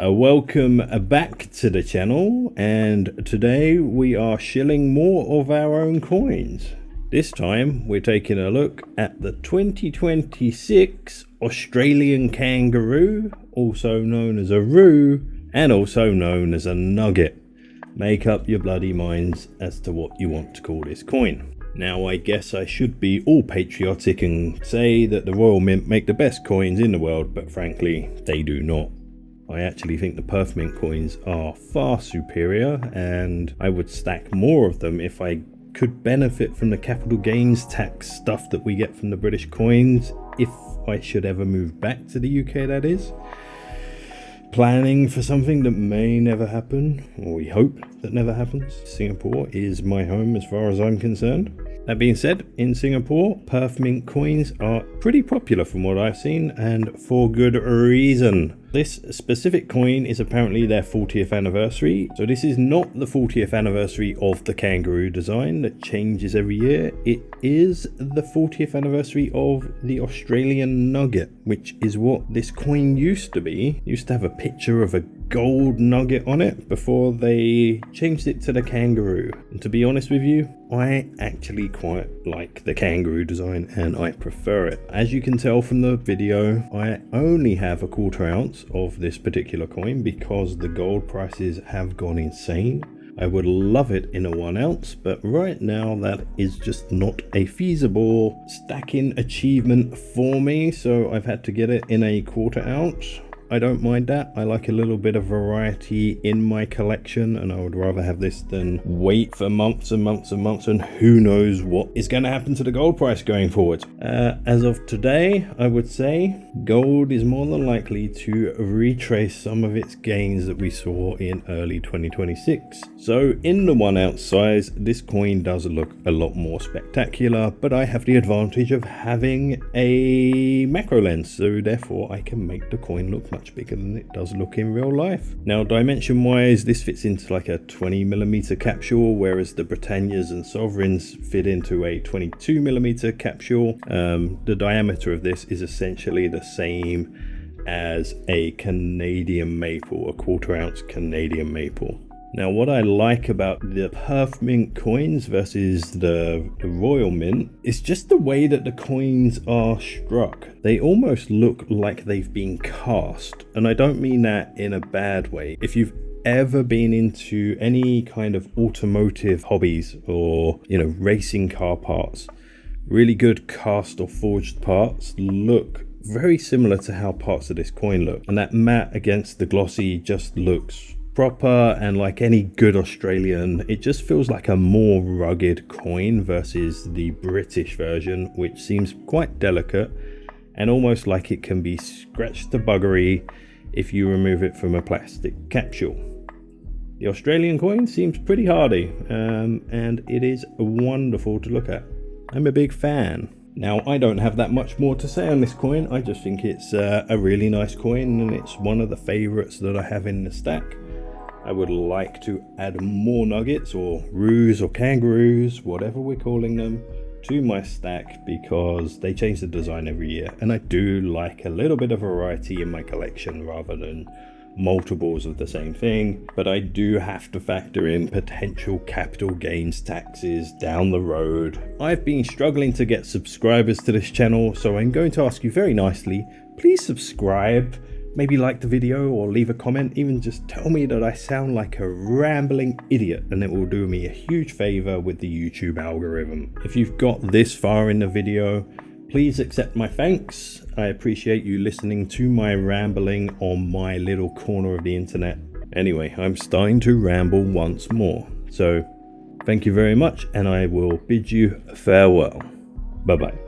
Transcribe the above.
Welcome back to the channel, and today we are shilling more of our own coins. This time we're taking a look at the 2026 Australian Kangaroo, also known as a Roo and also known as a Nugget. Make up your bloody minds as to what you want to call this coin. Now, I guess I should be all patriotic and say that the Royal Mint make the best coins in the world, but frankly they do not. I actually think the Perth Mint coins are far superior, and I would stack more of them if I could benefit from the capital gains tax stuff that we get from the British coins, if I should ever move back to the UK, that is. Planning for something that may never happen, or we hope that never happens. Singapore is my home as far as I'm concerned. That being said, in Singapore, Perth Mint coins are pretty popular from what I've seen, and for good reason. This specific coin is apparently their 40th anniversary. So this is not the 40th anniversary of the Kangaroo design that changes every year. It is the 40th anniversary of the Australian Nugget, which is what this coin used to be. It used to have a picture of a gold nugget on it before they changed it to the Kangaroo. And to be honest with you, I actually quite like the Kangaroo design and I prefer it. As you can tell from the video, I only have a quarter ounce of this particular coin because the gold prices have gone insane. I would love it in a 1 ounce, but right now that is just not a feasible stacking achievement for me, so I've had to get it in a quarter ounce. I don't mind that. I like a little bit of variety in my collection, and I would rather have this than wait for months and months and months, and who knows what is going to happen to the gold price going forward. As of today, I would say gold is more than likely to retrace some of its gains that we saw in early 2026. So in the 1 ounce size, this coin does look a lot more spectacular, but I have the advantage of having a macro lens, so therefore I can make the coin look much bigger than it does look in real life. Now, dimension wise, this fits into like a 20mm capsule, whereas the Britannias and Sovereigns fit into a 22mm capsule. The diameter of this is essentially the same as a Canadian maple, a quarter ounce Canadian maple. Now, what I like about the Perth Mint coins versus the Royal Mint is just the way that the coins are struck. They almost look like they've been cast, and I don't mean that in a bad way. If you've ever been into any kind of automotive hobbies or, racing car parts, really good cast or forged parts look very similar to how parts of this coin look, and that matte against the glossy just looks proper, and like any good Australian, it just feels like a more rugged coin versus the British version, which seems quite delicate and almost like it can be scratched to buggery if you remove it from a plastic capsule. The Australian coin seems pretty hardy, and it is wonderful to look at. I'm a big fan. Now, I don't have that much more to say on this coin. I just think it's a really nice coin, and it's one of the favorites that I have in the stack. I would like to add more nuggets or roos or kangaroos, whatever we're calling them, to my stack because they change the design every year, and I do like a little bit of variety in my collection rather than multiples of the same thing. But I do have to factor in potential capital gains taxes down the road. I've been struggling to get subscribers to this channel, so I'm going to ask you very nicely, please subscribe. Maybe like the video or leave a comment, even just tell me that I sound like a rambling idiot, and it will do me a huge favor with the YouTube algorithm. If you've got this far in the video, please accept my thanks. I appreciate you listening to my rambling on my little corner of the internet. Anyway, I'm starting to ramble once more. So thank you very much, and I will bid you farewell. Bye bye.